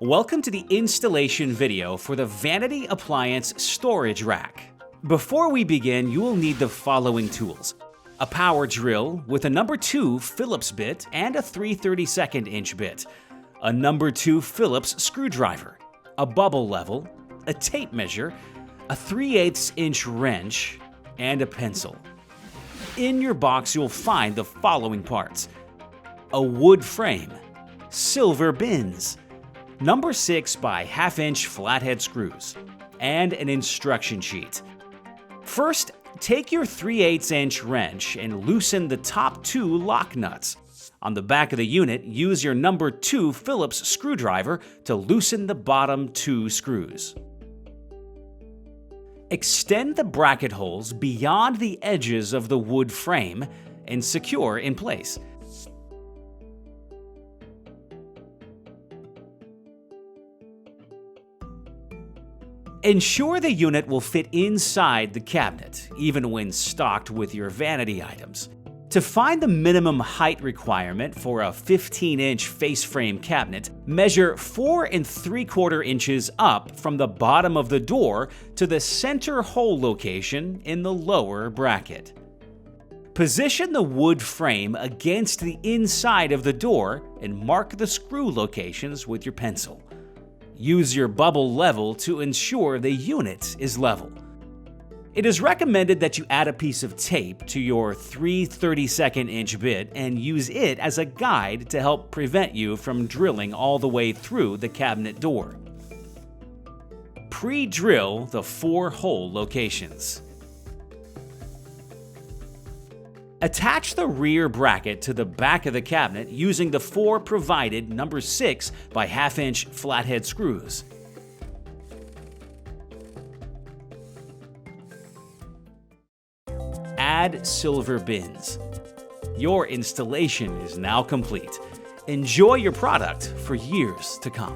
Welcome to the installation video for the Vanity Appliance storage rack. Before we begin, you will need the following tools: a power drill with a number 2 Phillips bit and a 3/32 inch bit, a number 2 Phillips screwdriver, a bubble level, a tape measure, a 3/8 inch wrench, and a pencil. In your box, you'll find the following parts: a wood frame, silver bins, number 6 by 1/2 inch flathead screws, and an instruction sheet. First, take your 3/8 inch wrench and loosen the top 2 lock nuts. On the back of the unit, use your number 2 Phillips screwdriver to loosen the bottom 2 screws. Extend the bracket holes beyond the edges of the wood frame and secure in place. Ensure the unit will fit inside the cabinet, even when stocked with your vanity items. To find the minimum height requirement for a 15-inch face frame cabinet, measure 4 3/4 inches up from the bottom of the door to the center hole location in the lower bracket. Position the wood frame against the inside of the door and mark the screw locations with your pencil. Use your bubble level to ensure the unit is level. It is recommended that you add a piece of tape to your 3/32 inch bit and use it as a guide to help prevent you from drilling all the way through the cabinet door. Pre-drill the 4 hole locations. Attach the rear bracket to the back of the cabinet using the 4 provided number 6 by 1/2 inch flathead screws. Add silver bins. Your installation is now complete. Enjoy your product for years to come.